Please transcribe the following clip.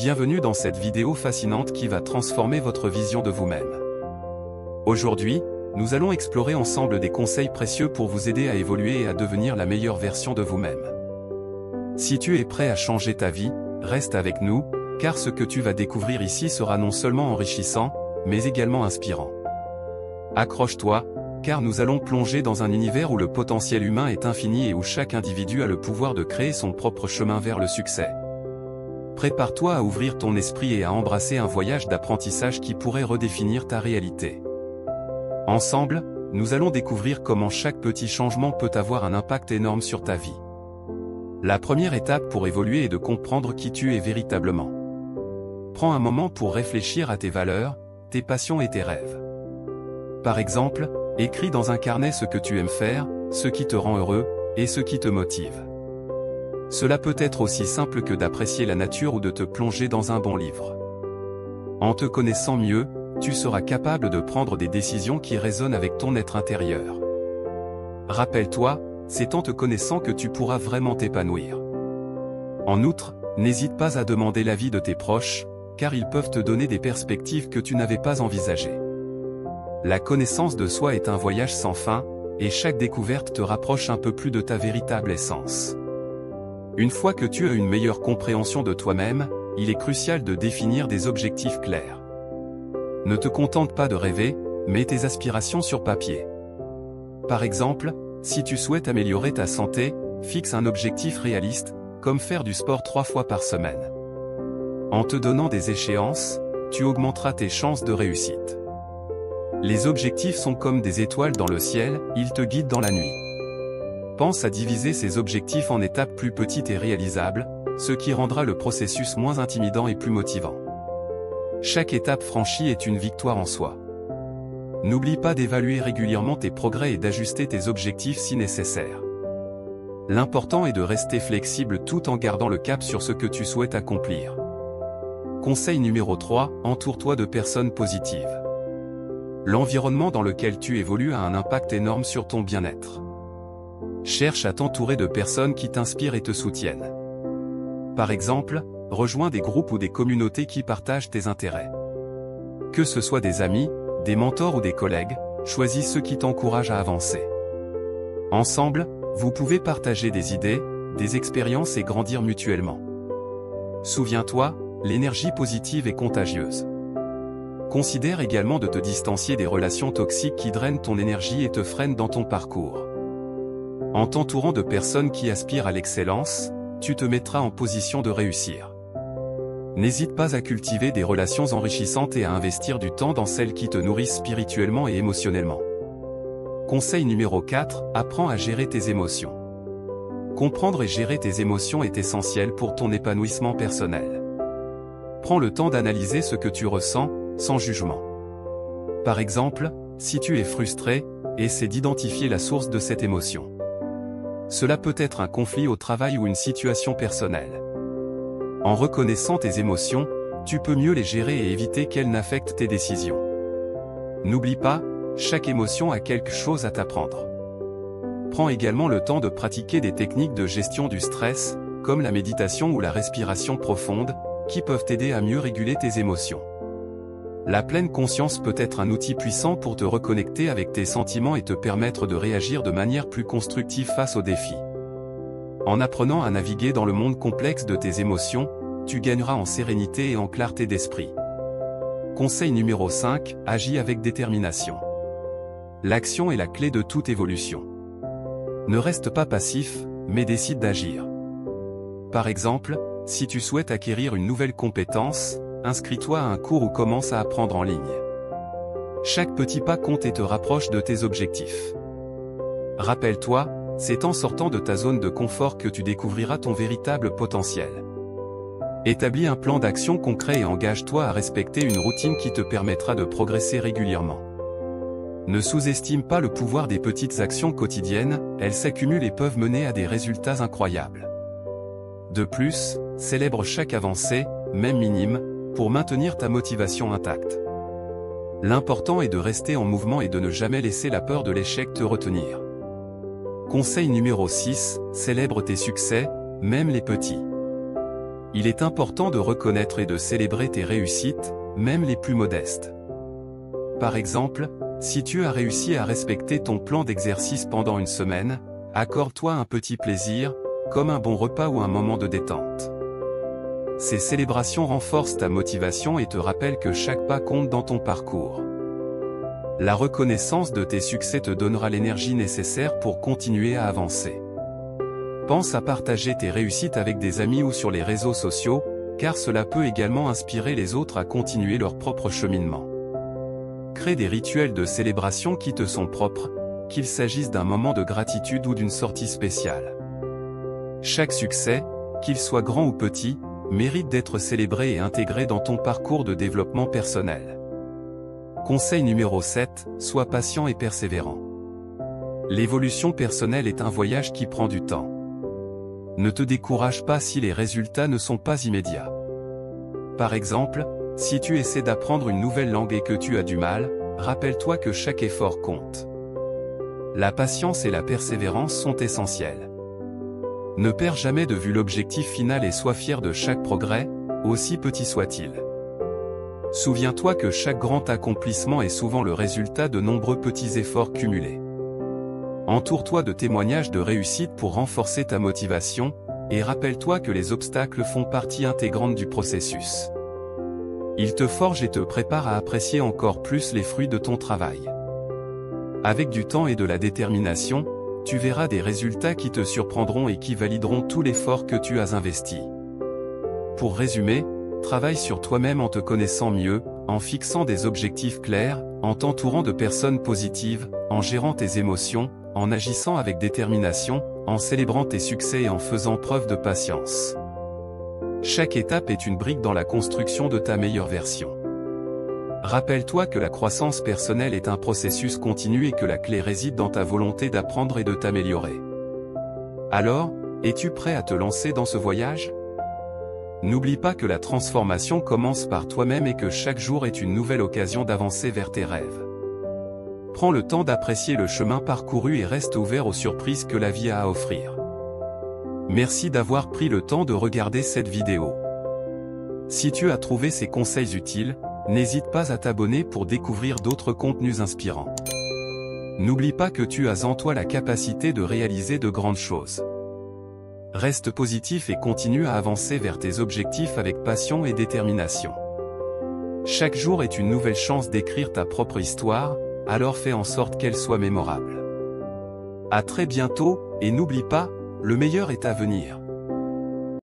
Bienvenue dans cette vidéo fascinante qui va transformer votre vision de vous-même. Aujourd'hui, nous allons explorer ensemble des conseils précieux pour vous aider à évoluer et à devenir la meilleure version de vous-même. Si tu es prêt à changer ta vie, reste avec nous, car ce que tu vas découvrir ici sera non seulement enrichissant, mais également inspirant. Accroche-toi, car nous allons plonger dans un univers où le potentiel humain est infini et où chaque individu a le pouvoir de créer son propre chemin vers le succès. Prépare-toi à ouvrir ton esprit et à embrasser un voyage d'apprentissage qui pourrait redéfinir ta réalité. Ensemble, nous allons découvrir comment chaque petit changement peut avoir un impact énorme sur ta vie. La première étape pour évoluer est de comprendre qui tu es véritablement. Prends un moment pour réfléchir à tes valeurs, tes passions et tes rêves. Par exemple, écris dans un carnet ce que tu aimes faire, ce qui te rend heureux, et ce qui te motive. Cela peut être aussi simple que d'apprécier la nature ou de te plonger dans un bon livre. En te connaissant mieux, tu seras capable de prendre des décisions qui résonnent avec ton être intérieur. Rappelle-toi, c'est en te connaissant que tu pourras vraiment t'épanouir. En outre, n'hésite pas à demander l'avis de tes proches, car ils peuvent te donner des perspectives que tu n'avais pas envisagées. La connaissance de soi est un voyage sans fin, et chaque découverte te rapproche un peu plus de ta véritable essence. Une fois que tu as une meilleure compréhension de toi-même, il est crucial de définir des objectifs clairs. Ne te contente pas de rêver, mets tes aspirations sur papier. Par exemple, si tu souhaites améliorer ta santé, fixe un objectif réaliste, comme faire du sport 3 fois par semaine. En te donnant des échéances, tu augmenteras tes chances de réussite. Les objectifs sont comme des étoiles dans le ciel, ils te guident dans la nuit. Pense à diviser ces objectifs en étapes plus petites et réalisables, ce qui rendra le processus moins intimidant et plus motivant. Chaque étape franchie est une victoire en soi. N'oublie pas d'évaluer régulièrement tes progrès et d'ajuster tes objectifs si nécessaire. L'important est de rester flexible tout en gardant le cap sur ce que tu souhaites accomplir. Conseil numéro 3, entoure-toi de personnes positives. L'environnement dans lequel tu évolues a un impact énorme sur ton bien-être. Cherche à t'entourer de personnes qui t'inspirent et te soutiennent. Par exemple, rejoins des groupes ou des communautés qui partagent tes intérêts. Que ce soit des amis, des mentors ou des collègues, choisis ceux qui t'encouragent à avancer. Ensemble, vous pouvez partager des idées, des expériences et grandir mutuellement. Souviens-toi, l'énergie positive est contagieuse. Considère également de te distancier des relations toxiques qui drainent ton énergie et te freinent dans ton parcours. En t'entourant de personnes qui aspirent à l'excellence, tu te mettras en position de réussir. N'hésite pas à cultiver des relations enrichissantes et à investir du temps dans celles qui te nourrissent spirituellement et émotionnellement. Conseil numéro 4, apprends à gérer tes émotions. Comprendre et gérer tes émotions est essentiel pour ton épanouissement personnel. Prends le temps d'analyser ce que tu ressens, sans jugement. Par exemple, si tu es frustré, essaie d'identifier la source de cette émotion. Cela peut être un conflit au travail ou une situation personnelle. En reconnaissant tes émotions, tu peux mieux les gérer et éviter qu'elles n'affectent tes décisions. N'oublie pas, chaque émotion a quelque chose à t'apprendre. Prends également le temps de pratiquer des techniques de gestion du stress, comme la méditation ou la respiration profonde, qui peuvent t'aider à mieux réguler tes émotions. La pleine conscience peut être un outil puissant pour te reconnecter avec tes sentiments et te permettre de réagir de manière plus constructive face aux défis. En apprenant à naviguer dans le monde complexe de tes émotions, tu gagneras en sérénité et en clarté d'esprit. Conseil numéro 5, agis avec détermination. L'action est la clé de toute évolution. Ne reste pas passif, mais décide d'agir. Par exemple, si tu souhaites acquérir une nouvelle compétence, inscris-toi à un cours ou commence à apprendre en ligne. Chaque petit pas compte et te rapproche de tes objectifs. Rappelle-toi, c'est en sortant de ta zone de confort que tu découvriras ton véritable potentiel. Établis un plan d'action concret et engage-toi à respecter une routine qui te permettra de progresser régulièrement. Ne sous-estime pas le pouvoir des petites actions quotidiennes, elles s'accumulent et peuvent mener à des résultats incroyables. De plus, célèbre chaque avancée, même minime, pour maintenir ta motivation intacte. L'important est de rester en mouvement et de ne jamais laisser la peur de l'échec te retenir. Conseil numéro 6, célèbre tes succès, même les petits. Il est important de reconnaître et de célébrer tes réussites, même les plus modestes. Par exemple, si tu as réussi à respecter ton plan d'exercice pendant une semaine, accorde-toi un petit plaisir, comme un bon repas ou un moment de détente. Ces célébrations renforcent ta motivation et te rappellent que chaque pas compte dans ton parcours. La reconnaissance de tes succès te donnera l'énergie nécessaire pour continuer à avancer. Pense à partager tes réussites avec des amis ou sur les réseaux sociaux, car cela peut également inspirer les autres à continuer leur propre cheminement. Crée des rituels de célébration qui te sont propres, qu'il s'agisse d'un moment de gratitude ou d'une sortie spéciale. Chaque succès, qu'il soit grand ou petit, mérite d'être célébré et intégré dans ton parcours de développement personnel. Conseil numéro 7, sois patient et persévérant. L'évolution personnelle est un voyage qui prend du temps. Ne te décourage pas si les résultats ne sont pas immédiats. Par exemple, si tu essaies d'apprendre une nouvelle langue et que tu as du mal, rappelle-toi que chaque effort compte. La patience et la persévérance sont essentielles. Ne perds jamais de vue l'objectif final et sois fier de chaque progrès, aussi petit soit-il. Souviens-toi que chaque grand accomplissement est souvent le résultat de nombreux petits efforts cumulés. Entoure-toi de témoignages de réussite pour renforcer ta motivation, et rappelle-toi que les obstacles font partie intégrante du processus. Ils te forgent et te préparent à apprécier encore plus les fruits de ton travail. Avec du temps et de la détermination, tu verras des résultats qui te surprendront et qui valideront tout l'effort que tu as investi. Pour résumer, travaille sur toi-même en te connaissant mieux, en fixant des objectifs clairs, en t'entourant de personnes positives, en gérant tes émotions, en agissant avec détermination, en célébrant tes succès et en faisant preuve de patience. Chaque étape est une brique dans la construction de ta meilleure version. Rappelle-toi que la croissance personnelle est un processus continu et que la clé réside dans ta volonté d'apprendre et de t'améliorer. Alors, es-tu prêt à te lancer dans ce voyage ? N'oublie pas que la transformation commence par toi-même et que chaque jour est une nouvelle occasion d'avancer vers tes rêves. Prends le temps d'apprécier le chemin parcouru et reste ouvert aux surprises que la vie a à offrir. Merci d'avoir pris le temps de regarder cette vidéo. Si tu as trouvé ces conseils utiles, n'hésite pas à t'abonner pour découvrir d'autres contenus inspirants. N'oublie pas que tu as en toi la capacité de réaliser de grandes choses. Reste positif et continue à avancer vers tes objectifs avec passion et détermination. Chaque jour est une nouvelle chance d'écrire ta propre histoire, alors fais en sorte qu'elle soit mémorable. À très bientôt, et n'oublie pas, le meilleur est à venir.